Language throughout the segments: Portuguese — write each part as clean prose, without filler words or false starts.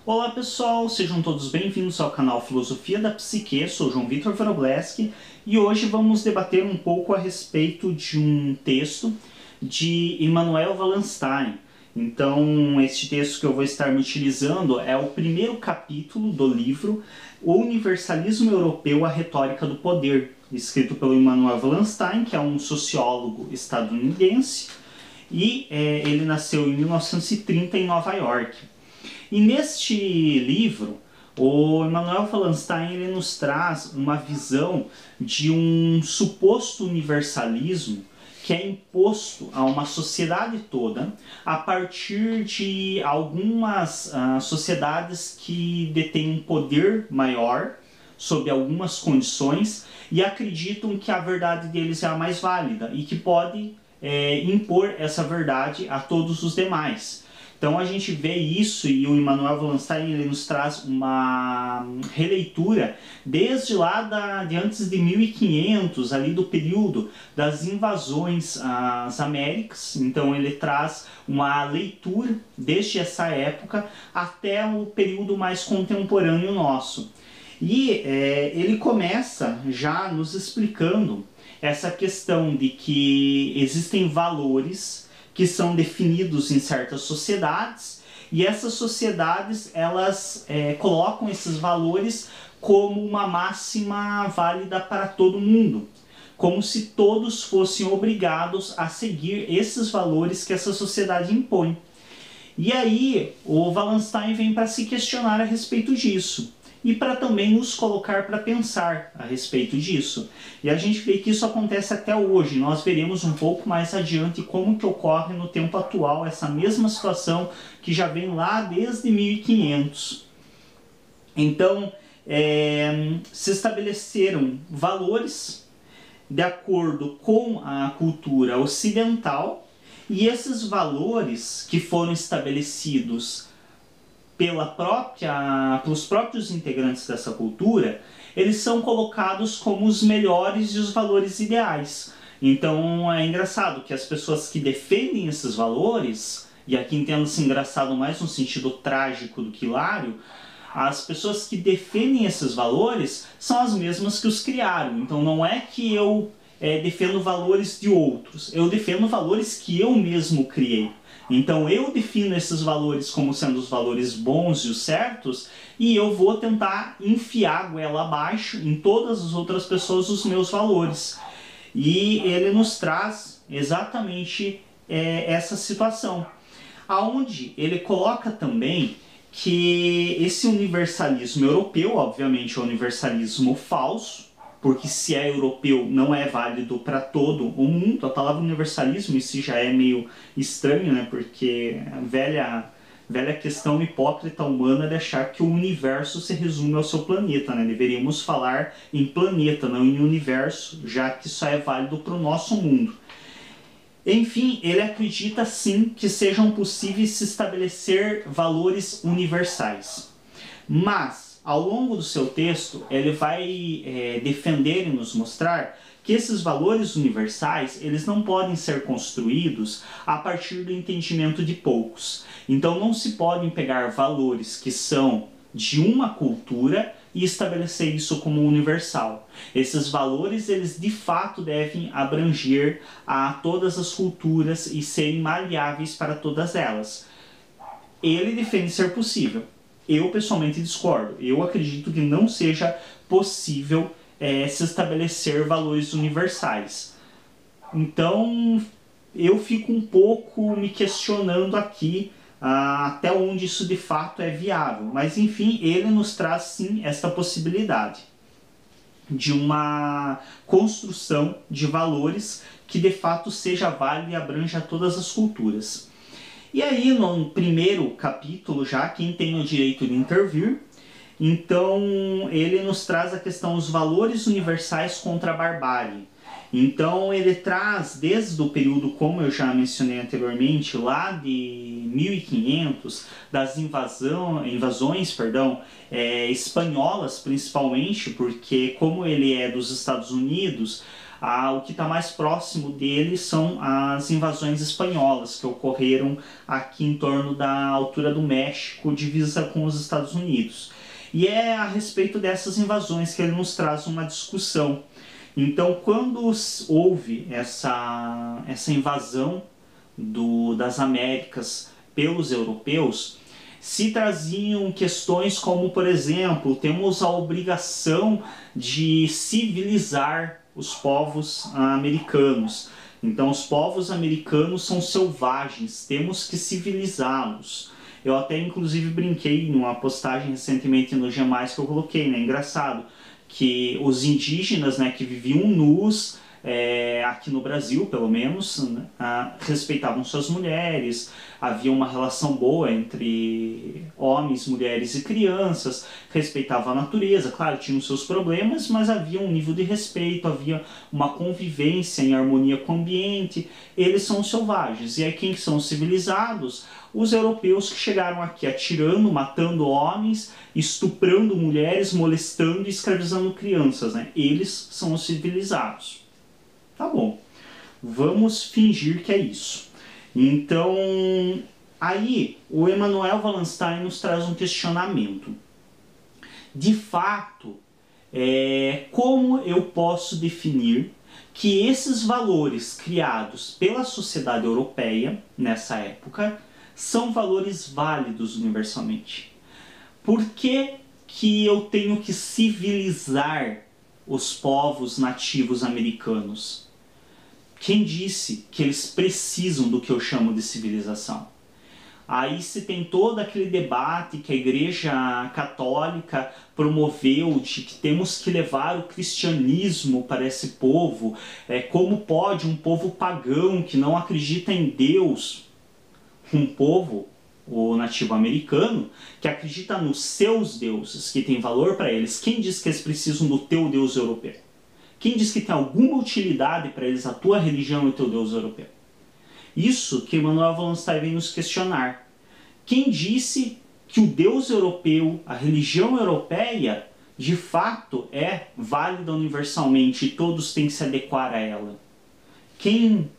Olá pessoal, sejam todos bem-vindos ao canal Filosofia da Psique, sou João Vitor Vorobleski e hoje vamos debater um pouco a respeito de um texto de Immanuel Wallenstein. Então, este texto que eu vou estar me utilizando é o primeiro capítulo do livro O Universalismo Europeu, a Retórica do Poder, escrito pelo Immanuel Wallenstein, que é um sociólogo estadunidense, e ele nasceu em 1930 em Nova York. E neste livro, o Immanuel Wallenstein ele nos traz uma visão de um suposto universalismo que é imposto a uma sociedade toda a partir de algumas sociedades que detêm um poder maior sob algumas condições e acreditam que a verdade deles é a mais válida e que pode impor essa verdade a todos os demais. Então a gente vê isso e o Immanuel Wallenstein ele nos traz uma releitura desde lá de antes de 1500, ali do período das invasões às Américas. Então ele traz uma leitura desde essa época até o período mais contemporâneo nosso. E ele começa já nos explicando essa questão de que existem valores que são definidos em certas sociedades e essas sociedades elas colocam esses valores como uma máxima válida para todo mundo, como se todos fossem obrigados a seguir esses valores que essa sociedade impõe. E aí o Wallenstein vem para se questionar a respeito disso e para também nos colocar para pensar a respeito disso. E a gente vê que isso acontece até hoje. Nós veremos um pouco mais adiante como que ocorre no tempo atual essa mesma situação que já vem lá desde 1500. Então, se estabeleceram valores de acordo com a cultura ocidental e esses valores que foram estabelecidos pelos próprios integrantes dessa cultura, eles são colocados como os melhores e os valores ideais. Então é engraçado que as pessoas que defendem esses valores, e aqui entendo-se engraçado mais no sentido trágico do que hilário, as pessoas que defendem esses valores são as mesmas que os criaram. Então não é que eu defendo valores de outros, eu defendo valores que eu mesmo criei. Então eu defino esses valores como sendo os valores bons e os certos e eu vou tentar enfiar goela abaixo em todas as outras pessoas os meus valores. E ele nos traz exatamente essa situação, aonde ele coloca também que esse universalismo europeu, obviamente é um universalismo falso, porque se é europeu não é válido para todo o mundo. A palavra universalismo isso já é meio estranho, né? Porque a velha questão hipócrita humana de achar que o universo se resume ao seu planeta, né? Deveríamos falar em planeta, não em universo, já que só é válido para o nosso mundo. Enfim, ele acredita sim que sejam possíveis se estabelecer valores universais. Mas ao longo do seu texto, ele vai defender e nos mostrar que esses valores universais eles não podem ser construídos a partir do entendimento de poucos. Então não se podem pegar valores que são de uma cultura e estabelecer isso como universal. Esses valores eles de fato devem abranger a todas as culturas e serem maleáveis para todas elas. Ele defende ser possível. Eu pessoalmente discordo. Eu acredito que não seja possível se estabelecer valores universais. Então eu fico um pouco me questionando aqui até onde isso de fato é viável. Mas enfim, ele nos traz sim esta possibilidade de uma construção de valores que de fato seja válida e abranja todas as culturas. E aí, no primeiro capítulo já, quem tem o direito de intervir, então ele nos traz a questão dos valores universais contra a barbárie. Então ele traz desde o período, como eu já mencionei anteriormente, lá de 1500, das invasões espanholas principalmente, porque como ele é dos Estados Unidos, O que está mais próximo dele são as invasões espanholas que ocorreram aqui em torno da altura do México, divisa com os Estados Unidos. E é a respeito dessas invasões que ele nos traz uma discussão. Então, quando houve essa invasão das Américas pelos europeus, se traziam questões como, por exemplo, temos a obrigação de civilizar os povos americanos. Então, os povos americanos são selvagens, temos que civilizá-los. Eu até, inclusive, brinquei numa postagem recentemente no G+, que eu coloquei, né? Engraçado, que os indígenas, né, que viviam nus, aqui no Brasil, pelo menos, né, respeitavam suas mulheres, havia uma relação boa entre homens, mulheres e crianças, respeitavam a natureza, claro, tinham seus problemas, mas havia um nível de respeito, havia uma convivência em harmonia com o ambiente. Eles são selvagens. E aí quem são os civilizados? Os europeus que chegaram aqui atirando, matando homens, estuprando mulheres, molestando e escravizando crianças, né? Eles são os civilizados. Tá bom, vamos fingir que é isso. Então, aí o Emanuel Wallenstein nos traz um questionamento. De fato, como eu posso definir que esses valores criados pela sociedade europeia, nessa época, são valores válidos universalmente? Por que eu tenho que civilizar os povos nativos americanos? Quem disse que eles precisam do que eu chamo de civilização? Aí se tem todo aquele debate que a Igreja Católica promoveu de que temos que levar o cristianismo para esse povo. Como pode um povo pagão que não acredita em Deus, um povo, o nativo americano, que acredita nos seus deuses, que tem valor para eles, quem diz que eles precisam do teu Deus europeu? Quem diz que tem alguma utilidade para eles a tua religião e o teu Deus europeu? Isso que Emanuel Wallenstein vem nos questionar. Quem disse que o Deus europeu, a religião europeia, de fato é válida universalmente e todos têm que se adequar a ela? Quem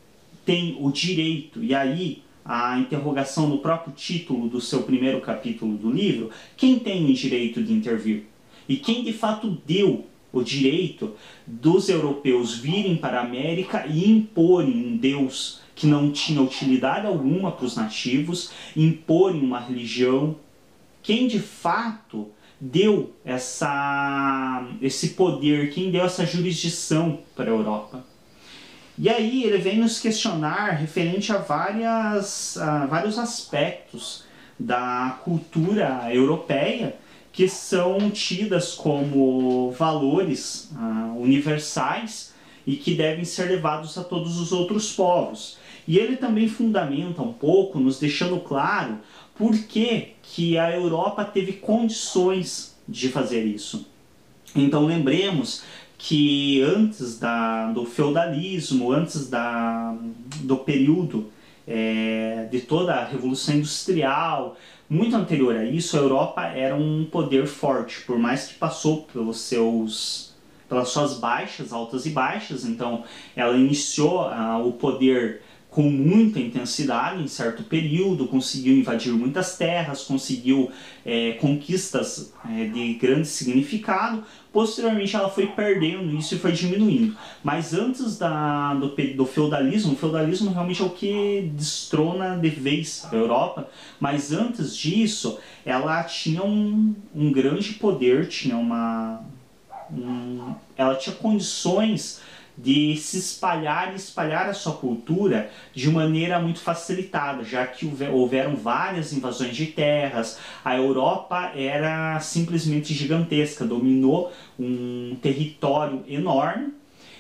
tem o direito, e aí a interrogação no próprio título do seu primeiro capítulo do livro, quem tem o direito de intervir? E quem de fato deu o direito dos europeus virem para a América e imporem um Deus que não tinha utilidade alguma para os nativos, imporem uma religião? Quem de fato deu esse poder, quem deu essa jurisdição para a Europa? E aí ele vem nos questionar referente a vários aspectos da cultura europeia que são tidas como valores universais e que devem ser levados a todos os outros povos. E ele também fundamenta um pouco, nos deixando claro por que a Europa teve condições de fazer isso. Então lembremos que antes do feudalismo, antes do período de toda a Revolução Industrial, muito anterior a isso, a Europa era um poder forte, por mais que passou pelas suas baixas, altas e baixas. Então ela iniciou o poder com muita intensidade em certo período, conseguiu invadir muitas terras, conseguiu conquistas de grande significado. Posteriormente ela foi perdendo isso e foi diminuindo. Mas antes do feudalismo, o feudalismo realmente é o que destrona de vez a Europa, mas antes disso ela tinha um grande poder, ela tinha condições de se espalhar e espalhar a sua cultura de maneira muito facilitada, já que houveram várias invasões de terras. A Europa era simplesmente gigantesca, dominou um território enorme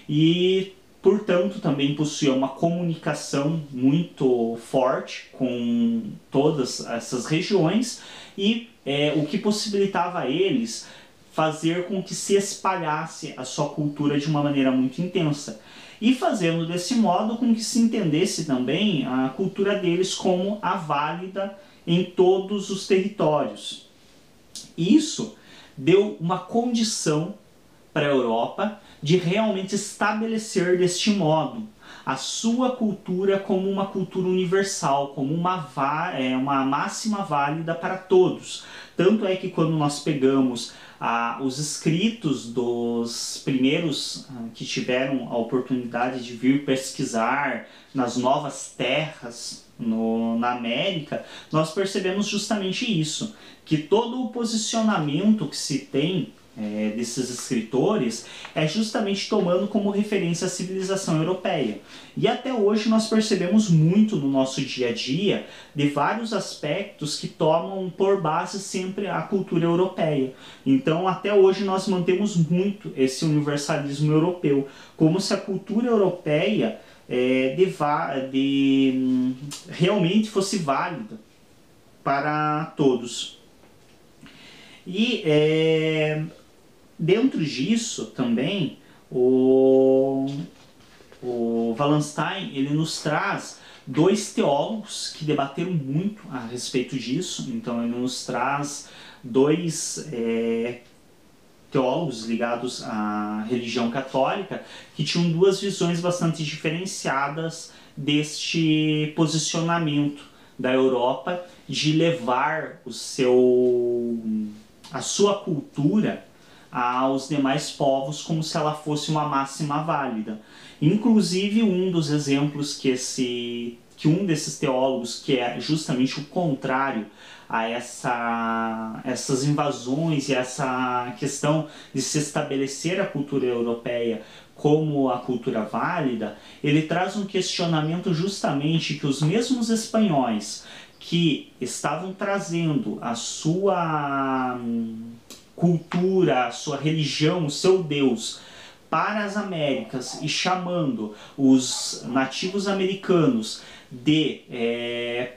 e, portanto, também possuía uma comunicação muito forte com todas essas regiões e o que possibilitava a eles fazer com que se espalhasse a sua cultura de uma maneira muito intensa. E fazendo desse modo com que se entendesse também a cultura deles como a válida em todos os territórios. Isso deu uma condição para a Europa de realmente estabelecer deste modo a sua cultura como uma cultura universal, como uma máxima válida para todos. Tanto é que quando nós pegamos os escritos dos primeiros que tiveram a oportunidade de vir pesquisar nas novas terras na América, nós percebemos justamente isso, que todo o posicionamento que se tem desses escritores é justamente tomando como referência a civilização europeia. E até hoje nós percebemos muito no nosso dia a dia de vários aspectos que tomam por base sempre a cultura europeia. Então até hoje nós mantemos muito esse universalismo europeu, como se a cultura europeia realmente fosse válida para todos. E dentro disso também o Wallenstein ele nos traz dois teólogos que debateram muito a respeito disso. Então ele nos traz dois teólogos ligados à religião católica que tinham duas visões bastante diferenciadas deste posicionamento da Europa de levar a sua cultura aos demais povos como se ela fosse uma máxima válida. Inclusive um dos exemplos que um desses teólogos, que é justamente o contrário a essas invasões e essa questão de se estabelecer a cultura europeia como a cultura válida, ele traz um questionamento justamente que os mesmos espanhóis que estavam trazendo a sua cultura, a sua religião, o seu Deus para as Américas e chamando os nativos americanos de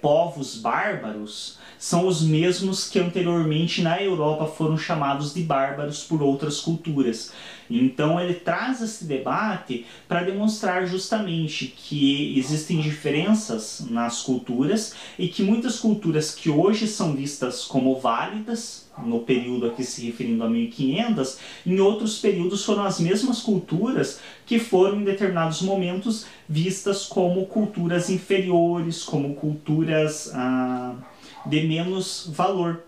povos bárbaros, são os mesmos que anteriormente na Europa foram chamados de bárbaros por outras culturas. Então ele traz esse debate para demonstrar justamente que existem diferenças nas culturas e que muitas culturas que hoje são vistas como válidas, no período aqui se referindo a 1500, em outros períodos foram as mesmas culturas que foram em determinados momentos vistas como culturas inferiores, como culturas de menos valor.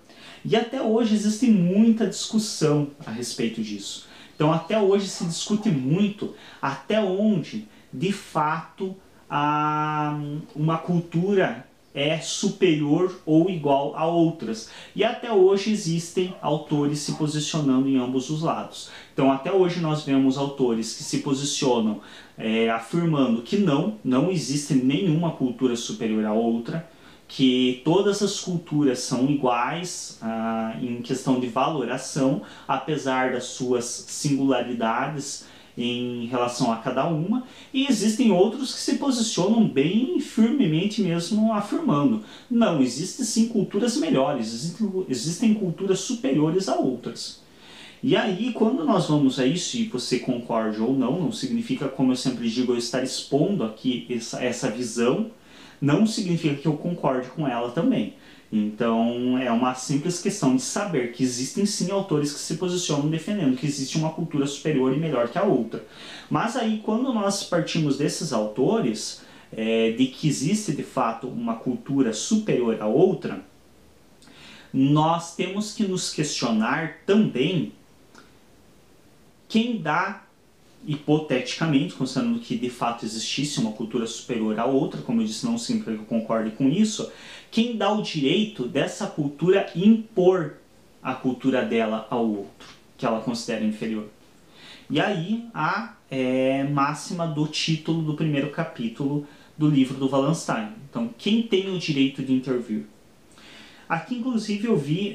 E até hoje existe muita discussão a respeito disso. Então até hoje se discute muito até onde, de fato, uma cultura é superior ou igual a outras. E até hoje existem autores se posicionando em ambos os lados. Então até hoje nós vemos autores que se posicionam afirmando que não existe nenhuma cultura superior à outra, que todas as culturas são iguais em questão de valoração, apesar das suas singularidades em relação a cada uma, e existem outros que se posicionam bem firmemente mesmo afirmando, não, existem sim culturas melhores, existem culturas superiores a outras. E aí, quando nós vamos a isso, e você concorde ou não significa, como eu sempre digo, eu estar expondo aqui essa visão, não significa que eu concorde com ela também. Então é uma simples questão de saber que existem sim autores que se posicionam defendendo que existe uma cultura superior e melhor que a outra. Mas aí quando nós partimos desses autores, de que existe de fato uma cultura superior à outra, nós temos que nos questionar também quem dá, hipoteticamente, considerando que de fato existisse uma cultura superior à outra, como eu disse, não significa que eu concorde com isso, quem dá o direito dessa cultura impor a cultura dela ao outro, que ela considera inferior. E aí a máxima do título do primeiro capítulo do livro do Wallenstein. Então, quem tem o direito de intervir? Aqui, inclusive, eu vi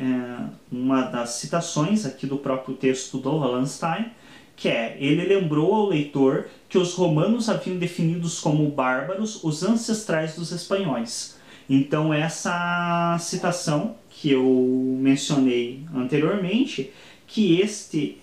uma das citações aqui do próprio texto do Wallenstein, que ele lembrou ao leitor que os romanos haviam definidos como bárbaros os ancestrais dos espanhóis. Então essa citação que eu mencionei anteriormente, que este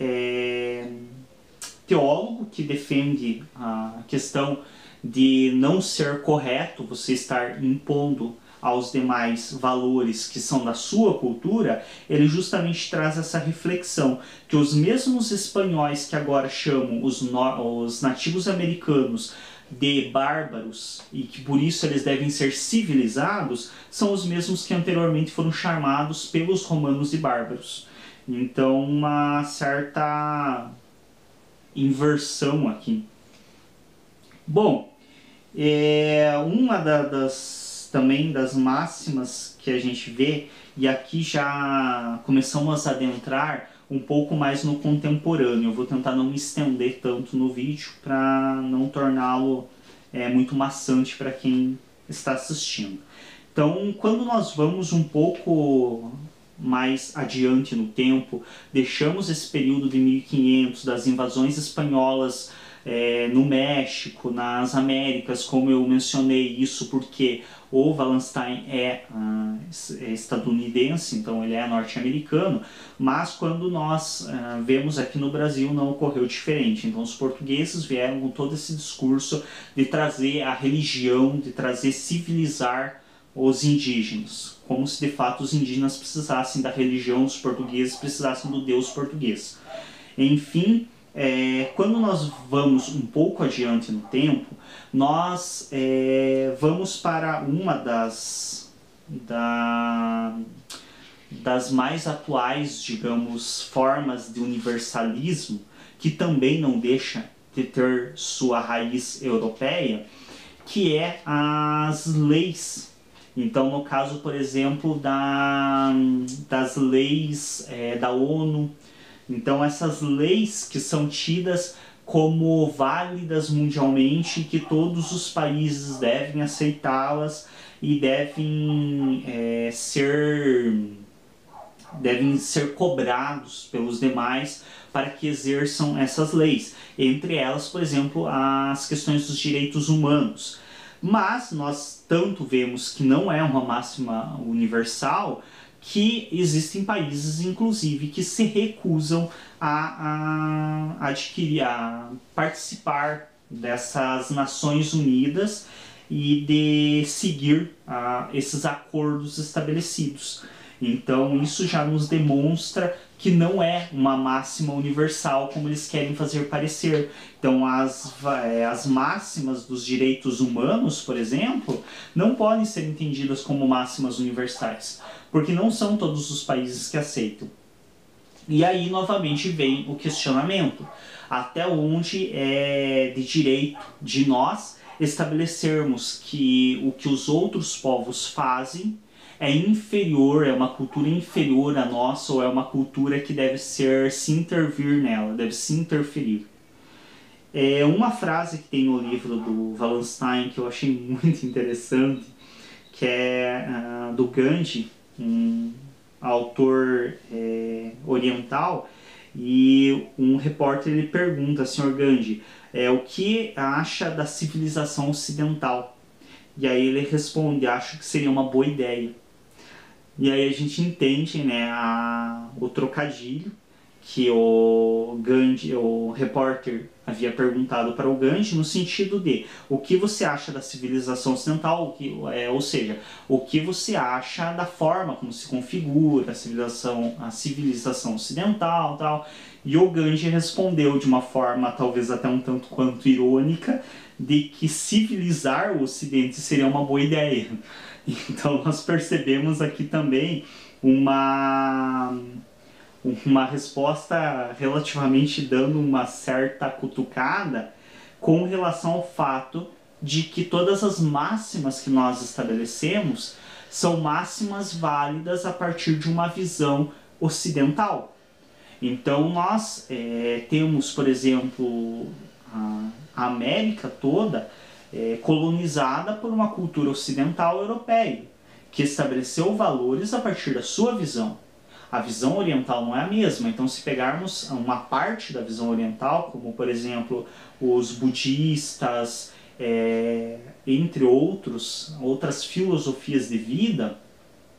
teólogo que defende a questão de não ser correto você estar impondo aos demais valores que são da sua cultura, ele justamente traz essa reflexão, que os mesmos espanhóis que agora chamam os nativos americanos de bárbaros e que por isso eles devem ser civilizados, são os mesmos que anteriormente foram chamados pelos romanos de bárbaros. Então, uma certa inversão aqui. Bom, uma também das máximas que a gente vê, e aqui já começamos a adentrar um pouco mais no contemporâneo. Eu vou tentar não me estender tanto no vídeo para não torná-lo muito maçante para quem está assistindo. Então, quando nós vamos um pouco mais adiante no tempo, deixamos esse período de 1500, das invasões espanholas no México, nas Américas, como eu mencionei isso porque o Wallenstein é estadunidense, então ele é norte-americano, mas quando nós vemos aqui no Brasil não ocorreu diferente. Então os portugueses vieram com todo esse discurso de trazer a religião, de trazer civilizar os indígenas, como se de fato os indígenas precisassem da religião, os portugueses precisassem do Deus português. Enfim, quando nós vamos um pouco adiante no tempo, nós vamos para uma das mais atuais, digamos, formas de universalismo, que também não deixa de ter sua raiz europeia, que é as leis. Então, no caso, por exemplo, das leis da ONU. Então, essas leis que são tidas como válidas mundialmente, que todos os países devem aceitá-las e devem ser cobrados pelos demais para que exerçam essas leis. Entre elas, por exemplo, as questões dos direitos humanos. Mas nós tanto vemos que não é uma máxima universal, que existem países, inclusive, que se recusam a participar dessas Nações Unidas e de seguir esses acordos estabelecidos. Então isso já nos demonstra que não é uma máxima universal como eles querem fazer parecer. Então as máximas dos direitos humanos, por exemplo, não podem ser entendidas como máximas universais, porque não são todos os países que aceitam. E aí novamente vem o questionamento: até onde é de direito de nós estabelecermos que o que os outros povos fazem é inferior, é uma cultura inferior à nossa, ou é uma cultura que deve se intervir nela, deve se interferir. Uma frase que tem no livro do Wallenstein que eu achei muito interessante, que é do Gandhi, um autor oriental, e um repórter ele pergunta: Sr. Gandhi, o que acha da civilização ocidental? E aí ele responde: acho que seria uma boa ideia. E aí a gente entende, né, o trocadilho que o repórter havia perguntado para o Gandhi, no sentido de: o que você acha da civilização ocidental, ou seja, o que você acha da forma como se configura a civilização ocidental, tal. E o Gandhi respondeu de uma forma talvez até um tanto quanto irônica, de que civilizar o Ocidente seria uma boa ideia. Então nós percebemos aqui também uma resposta relativamente dando uma certa cutucada com relação ao fato de que todas as máximas que nós estabelecemos são máximas válidas a partir de uma visão ocidental. Então nós temos, por exemplo, a América toda colonizada por uma cultura ocidental europeia, que estabeleceu valores a partir da sua visão. A visão oriental não é a mesma. Então, se pegarmos uma parte da visão oriental, como por exemplo os budistas, entre outras filosofias de vida,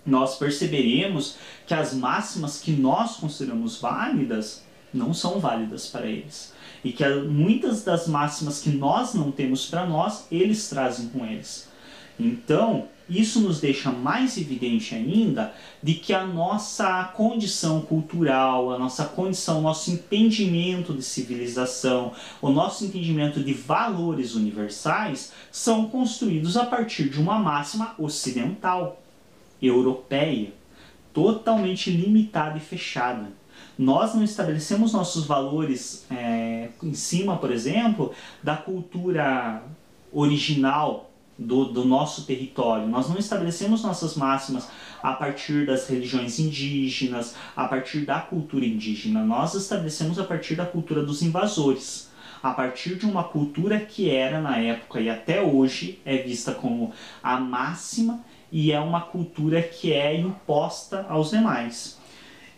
nós perceberemos que as máximas que nós consideramos válidas não são válidas para eles. E que muitas das máximas que nós não temos para nós, eles trazem com eles. Então, isso nos deixa mais evidente ainda de que a nossa condição cultural, a nossa condição, o nosso entendimento de civilização, o nosso entendimento de valores universais são construídos a partir de uma máxima ocidental, europeia, totalmente limitada e fechada. Nós não estabelecemos nossos valores em cima, por exemplo, da cultura original do nosso território. Nós não estabelecemos nossas máximas a partir das religiões indígenas, a partir da cultura indígena. Nós estabelecemos a partir da cultura dos invasores, a partir de uma cultura que era na época e até hoje é vista como a máxima e é uma cultura que é imposta aos demais.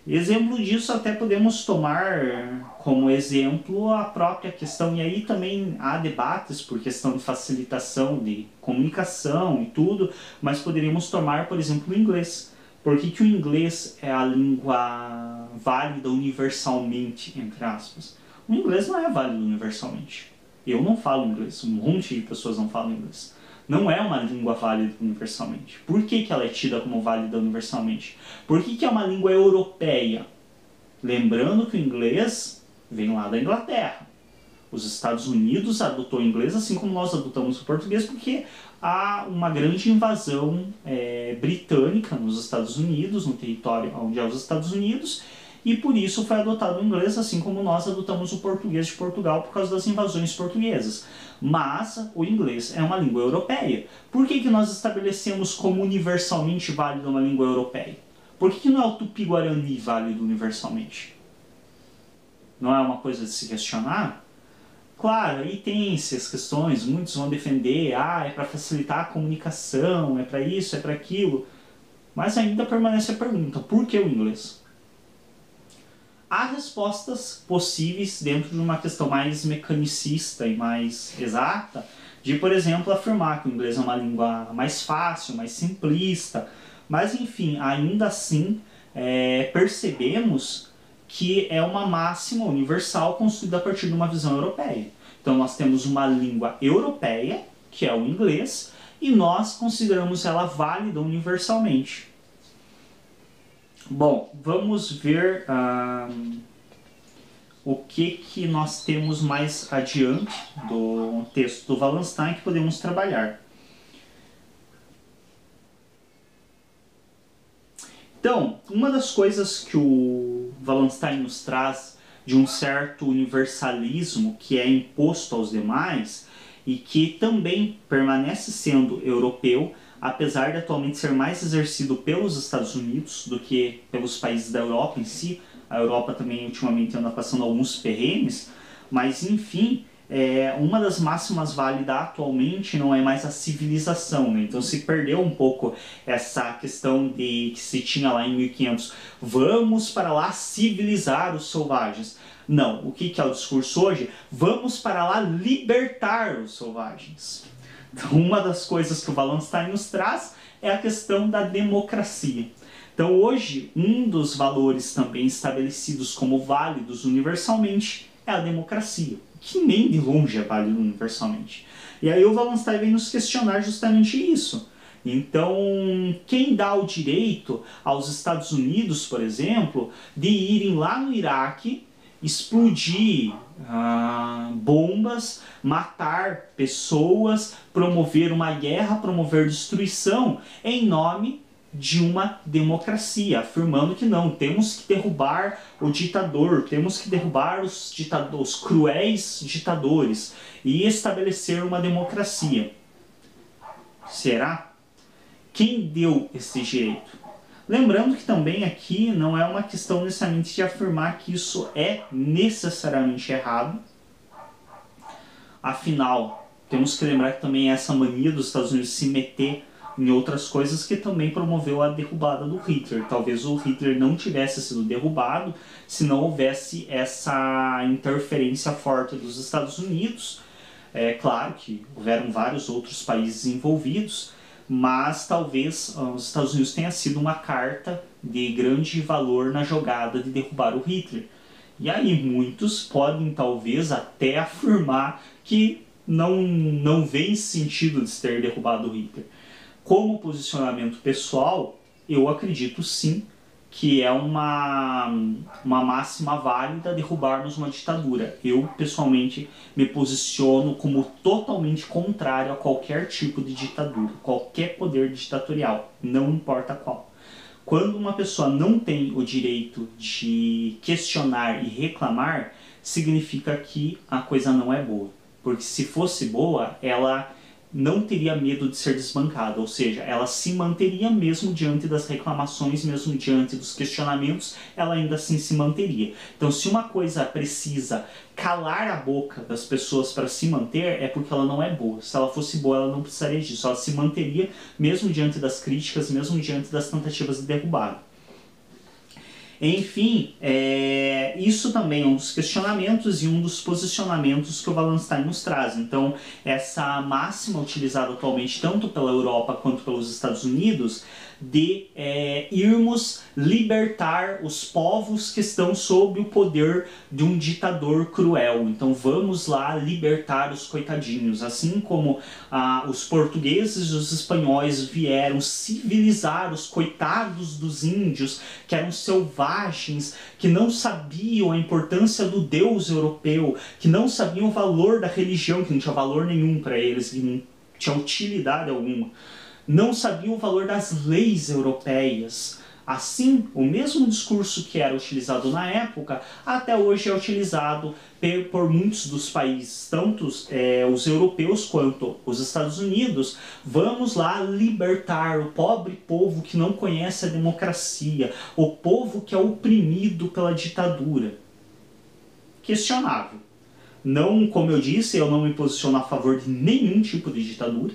Exemplo disso até podemos tomar como exemplo a própria questão, e aí também há debates por questão de facilitação de comunicação e tudo, mas poderíamos tomar, por exemplo, o inglês. Por que o inglês é a língua válida universalmente, entre aspas? O inglês não é válido universalmente. Eu não falo inglês, um monte de pessoas não falam inglês. Não é uma língua válida universalmente. Por que ela é tida como válida universalmente? Por que é uma língua europeia? Lembrando que o inglês vem lá da Inglaterra. Os Estados Unidos adotou o inglês assim como nós adotamos o português, porque há uma grande invasão britânica nos Estados Unidos, no território onde é os Estados Unidos, e por isso foi adotado o inglês, assim como nós adotamos o português de Portugal por causa das invasões portuguesas. Mas o inglês é uma língua europeia. Por que nós estabelecemos como universalmente válida uma língua europeia? Por que não é o Tupi-Guarani válido universalmente? Não é uma coisa de se questionar? Claro, aí tem essas questões, muitos vão defender, é para facilitar a comunicação, é para isso, é para aquilo. Mas ainda permanece a pergunta, por que o inglês? Há respostas possíveis dentro de uma questão mais mecanicista e mais exata, de, por exemplo, afirmar que o inglês é uma língua mais fácil, mais simplista, mas, enfim, ainda assim, percebemos que é uma máxima universal construída a partir de uma visão europeia. Então, nós temos uma língua europeia, que é o inglês, e nós consideramos ela válida universalmente. Bom, vamos ver o que nós temos mais adiante do texto do Wallenstein que podemos trabalhar. Então, uma das coisas que o Wallenstein nos traz de um certo universalismo que é imposto aos demais e que também permanece sendo europeu, apesar de atualmente ser mais exercido pelos Estados Unidos do que pelos países da Europa em si. A Europa também ultimamente anda passando alguns perrengues, mas enfim, uma das máximas válidas atualmente não é mais a civilização, né? Então se perdeu um pouco essa questão de que se tinha lá em 1500, vamos para lá civilizar os selvagens. Não, o que é o discurso hoje? Vamos para lá libertar os selvagens. Então, uma das coisas que o Wallenstein nos traz é a questão da democracia. Então, hoje, um dos valores também estabelecidos como válidos universalmente é a democracia, que nem de longe é válido universalmente. E aí o Wallenstein vem nos questionar justamente isso. Então, quem dá o direito aos Estados Unidos, por exemplo, de irem lá no Iraque, explodir bombas, matar pessoas, promover uma guerra, promover destruição em nome de uma democracia, afirmando que não, temos que derrubar o ditador, temos que derrubar os cruéis ditadores e estabelecer uma democracia. Será? Quem deu esse direito? Lembrando que também aqui não é uma questão necessariamente de afirmar que isso é necessariamente errado. Afinal, temos que lembrar que também é essa mania dos Estados Unidos se meter em outras coisas que também promoveu a derrubada do Hitler. Talvez o Hitler não tivesse sido derrubado se não houvesse essa interferência forte dos Estados Unidos. É claro que houveram vários outros países envolvidos, mas talvez os Estados Unidos tenha sido uma carta de grande valor na jogada de derrubar o Hitler. E aí muitos podem talvez até afirmar que não vê sentido de ter derrubado o Hitler. Como posicionamento pessoal, eu acredito sim que é uma máxima válida derrubarmos uma ditadura. Eu, pessoalmente, me posiciono como totalmente contrário a qualquer tipo de ditadura, qualquer poder ditatorial, não importa qual. Quando uma pessoa não tem o direito de questionar e reclamar, significa que a coisa não é boa. Porque se fosse boa, ela não teria medo de ser desbancada, ou seja, ela se manteria mesmo diante das reclamações, mesmo diante dos questionamentos, ela ainda assim se manteria. Então, se uma coisa precisa calar a boca das pessoas para se manter, é porque ela não é boa. Se ela fosse boa, ela não precisaria disso, ela se manteria mesmo diante das críticas, mesmo diante das tentativas de derrubada. Enfim, isso também é um dos questionamentos e um dos posicionamentos que o Wallenstein nos traz. Então, essa máxima utilizada atualmente tanto pela Europa quanto pelos Estados Unidos de irmos libertar os povos que estão sob o poder de um ditador cruel. Então vamos lá libertar os coitadinhos. Assim como os portugueses e os espanhóis vieram civilizar os coitados dos índios, que eram selvagens, que não sabiam a importância do Deus europeu, que não sabiam o valor da religião, que não tinha valor nenhum para eles, que não tinha utilidade alguma. Não sabiam o valor das leis europeias. Assim, o mesmo discurso que era utilizado na época, até hoje é utilizado por muitos dos países, tanto os europeus quanto os Estados Unidos. Vamos lá libertar o pobre povo que não conhece a democracia, o povo que é oprimido pela ditadura. Questionável. Não, como eu disse, eu não me posiciono a favor de nenhum tipo de ditadura,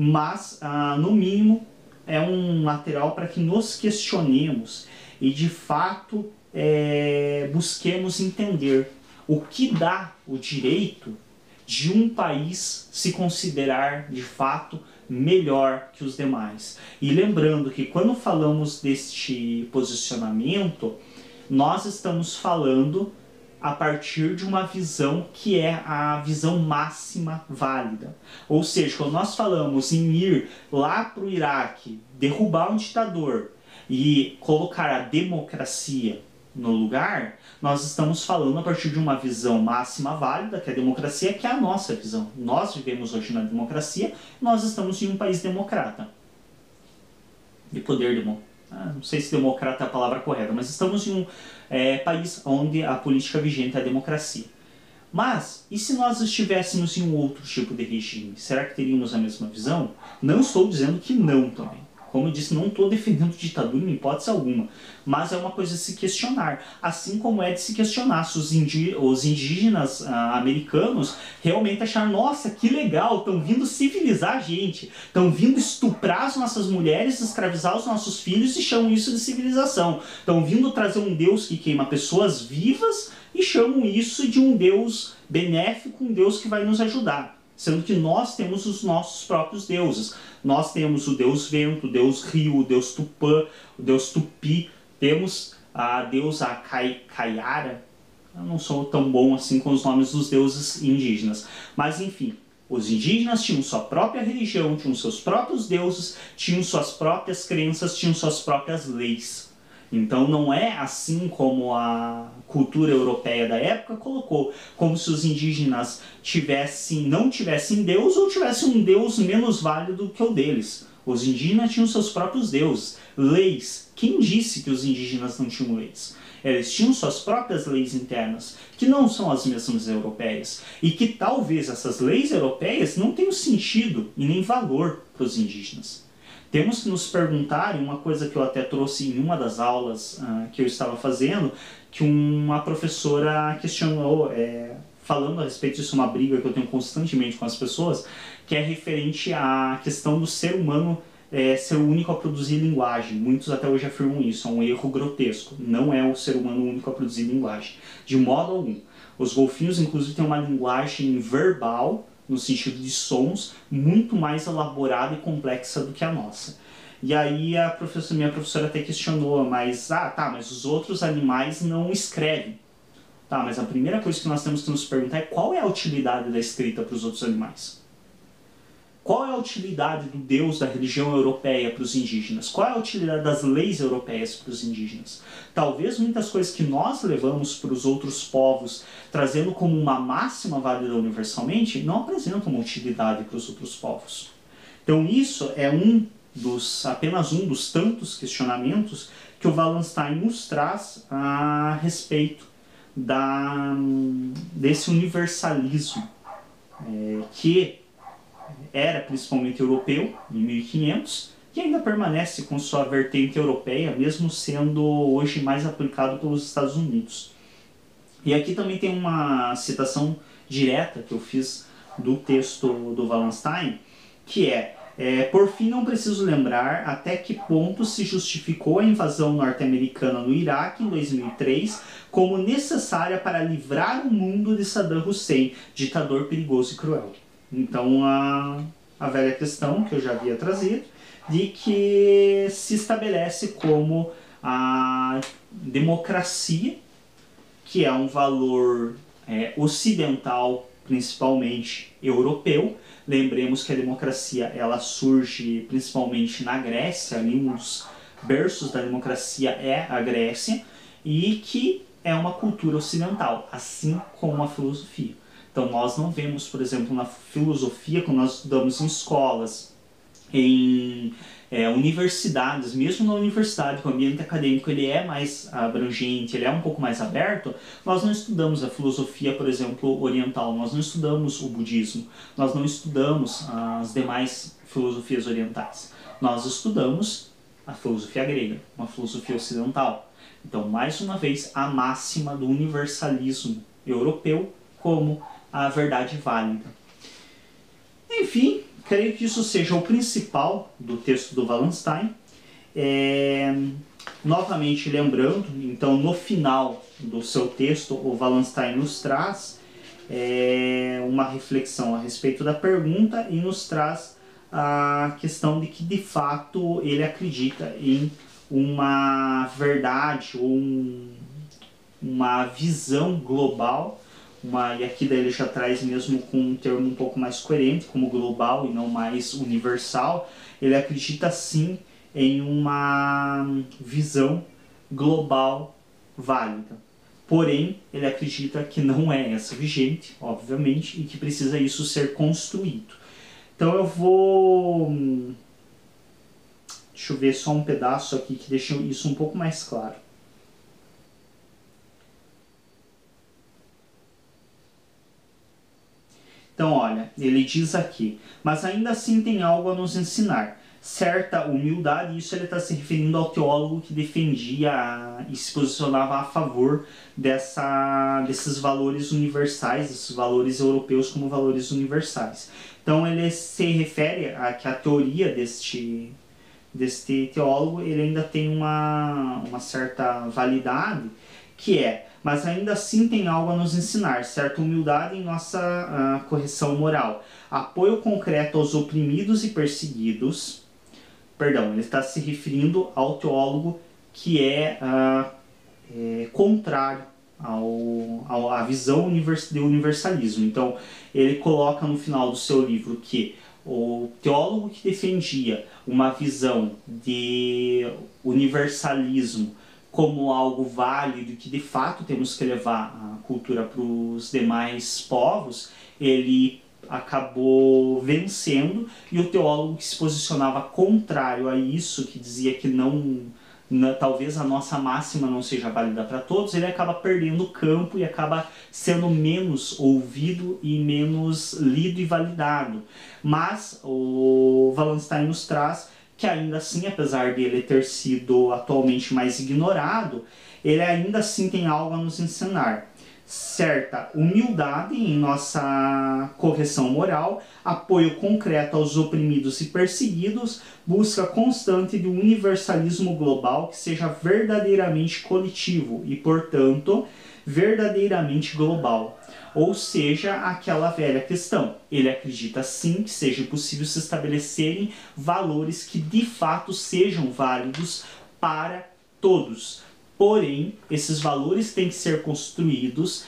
mas, no mínimo, é um lateral para que nos questionemos e, de fato, busquemos entender o que dá o direito de um país se considerar, de fato, melhor que os demais. E lembrando que, quando falamos deste posicionamento, nós estamos falando a partir de uma visão que é a visão máxima válida. Ou seja, quando nós falamos em ir lá para o Iraque, derrubar um ditador e colocar a democracia no lugar, nós estamos falando a partir de uma visão máxima válida, que é a democracia, que é a nossa visão. Nós vivemos hoje na democracia, nós estamos em um país democrata. De poder democrático. Não sei se democrata é a palavra correta, mas estamos em um país onde a política vigente é a democracia. Mas, e se nós estivéssemos em um outro tipo de regime? Será que teríamos a mesma visão? Não estou dizendo que não também. Como eu disse, não estou defendendo ditadura em hipótese alguma. Mas é uma coisa a se questionar. Assim como é de se questionar se os indígenas americanos realmente acharam, nossa, que legal, estão vindo civilizar a gente. Estão vindo estuprar as nossas mulheres, escravizar os nossos filhos e chamam isso de civilização. Estão vindo trazer um Deus que queima pessoas vivas e chamam isso de um Deus benéfico, um Deus que vai nos ajudar. Sendo que nós temos os nossos próprios deuses. Nós temos o Deus Vento, o Deus Rio, o Deus Tupã, o Deus Tupi. Temos a deusa Kayara. Eu não sou tão bom assim com os nomes dos deuses indígenas. Mas enfim, os indígenas tinham sua própria religião, tinham seus próprios deuses, tinham suas próprias crenças, tinham suas próprias leis. Então não é assim como a cultura europeia da época colocou, como se os indígenas não tivessem Deus ou tivessem um Deus menos válido que o deles. Os indígenas tinham seus próprios deuses, leis. Quem disse que os indígenas não tinham leis? Eles tinham suas próprias leis internas, que não são as mesmas europeias. E que talvez essas leis europeias não tenham sentido e nem valor para os indígenas. Temos que nos perguntar, e uma coisa que eu até trouxe em uma das aulas que eu estava fazendo, que uma professora questionou, falando a respeito disso, uma briga que eu tenho constantemente com as pessoas, que é referente à questão do ser humano ser o único a produzir linguagem. Muitos até hoje afirmam isso, é um erro grotesco. Não é o ser humano o único a produzir linguagem, de modo algum. Os golfinhos, inclusive, têm uma linguagem verbal, no sentido de sons, muito mais elaborada e complexa do que a nossa. E aí minha professora até questionou, mas os outros animais não escrevem. Tá, mas a primeira coisa que nós temos que nos perguntar é qual é a utilidade da escrita para os outros animais. Qual é a utilidade do Deus da religião europeia para os indígenas? Qual é a utilidade das leis europeias para os indígenas? Talvez muitas coisas que nós levamos para os outros povos, trazendo como uma máxima válida universalmente, não apresentam uma utilidade para os outros povos. Então isso é apenas um dos tantos questionamentos que o Wallenstein nos traz a respeito desse universalismo que era principalmente europeu, em 1500, e ainda permanece com sua vertente europeia, mesmo sendo hoje mais aplicado pelos Estados Unidos. E aqui também tem uma citação direta que eu fiz do texto do Wallenstein, que por fim, não preciso lembrar até que ponto se justificou a invasão norte-americana no Iraque em 2003 como necessária para livrar o mundo de Saddam Hussein, ditador perigoso e cruel. Então, a velha questão que eu já havia trazido, de que se estabelece como a democracia, que é um valor ocidental, principalmente europeu. Lembremos que a democracia ela surge principalmente na Grécia, ali um dos berços da democracia é a Grécia, e que é uma cultura ocidental, assim como a filosofia. Então nós não vemos, por exemplo, na filosofia, quando nós estudamos em escolas, em universidades, mesmo na universidade, que o ambiente acadêmico ele é mais abrangente, ele é um pouco mais aberto, nós não estudamos a filosofia, por exemplo, oriental, nós não estudamos o budismo, nós não estudamos as demais filosofias orientais, nós estudamos a filosofia grega, uma filosofia ocidental. Então, mais uma vez, a máxima do universalismo europeu como a verdade válida. Enfim, creio que isso seja o principal do texto do Wallenstein. Novamente lembrando, então no final do seu texto, o Wallenstein nos traz uma reflexão a respeito da pergunta e nos traz a questão de que de fato ele acredita em uma verdade ou uma visão global. E aqui daí ele já traz mesmo com um termo um pouco mais coerente, como global e não mais universal. Ele acredita sim em uma visão global válida. Porém, ele acredita que não é essa vigente, obviamente, e que precisa isso ser construído. Então eu vou... Deixa eu ver só um pedaço aqui que deixa isso um pouco mais claro. Então, olha, ele diz aqui, mas ainda assim tem algo a nos ensinar. Certa humildade, isso ele está se referindo ao teólogo que defendia e se posicionava a favor desses valores universais, desses valores europeus como valores universais. Então, ele se refere a que a teoria deste teólogo ele ainda tem uma certa validade, que mas ainda assim tem algo a nos ensinar, certa humildade em nossa correção moral, apoio concreto aos oprimidos e perseguidos. Perdão, ele está se referindo ao teólogo que é contrário à visão do universalismo. Então, ele coloca no final do seu livro que o teólogo que defendia uma visão de universalismo como algo válido, que de fato temos que levar a cultura para os demais povos, ele acabou vencendo, e o teólogo que se posicionava contrário a isso, que dizia que talvez a nossa máxima não seja válida para todos, ele acaba perdendo o campo e acaba sendo menos ouvido e menos lido e validado. Mas o Wallenstein nos traz que ainda assim, apesar dele ter sido atualmente mais ignorado, ele ainda assim tem algo a nos ensinar. Certa humildade em nossa correção moral, apoio concreto aos oprimidos e perseguidos, busca constante de um universalismo global que seja verdadeiramente coletivo e, portanto, verdadeiramente global. Ou seja, aquela velha questão. Ele acredita sim que seja possível se estabelecerem valores que de fato sejam válidos para todos. Porém, esses valores têm que ser construídos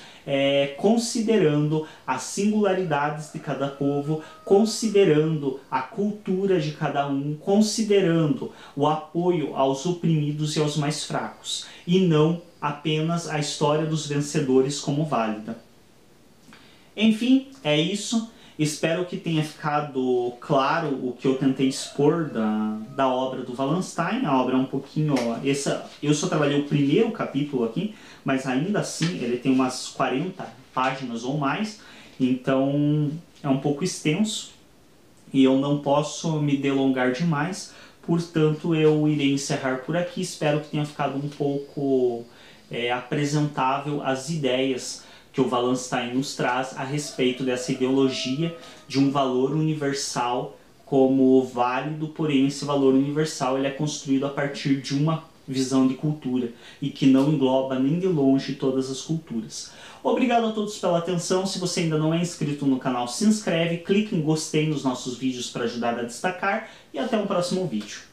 considerando as singularidades de cada povo, considerando a cultura de cada um, considerando o apoio aos oprimidos e aos mais fracos, e não apenas a história dos vencedores como válida. Enfim, é isso. Espero que tenha ficado claro o que eu tentei expor da obra do Wallenstein. A obra é um pouquinho... eu só trabalhei o primeiro capítulo aqui, mas ainda assim ele tem umas 40 páginas ou mais, então é um pouco extenso e eu não posso me delongar demais, portanto eu irei encerrar por aqui. Espero que tenha ficado um pouco apresentável as ideias que o Wallenstein nos traz a respeito dessa ideologia de um valor universal como válido, porém esse valor universal ele é construído a partir de uma visão de cultura e que não engloba nem de longe todas as culturas. Obrigado a todos pela atenção. Se você ainda não é inscrito no canal, se inscreve, clique em gostei nos nossos vídeos para ajudar a destacar e até um próximo vídeo.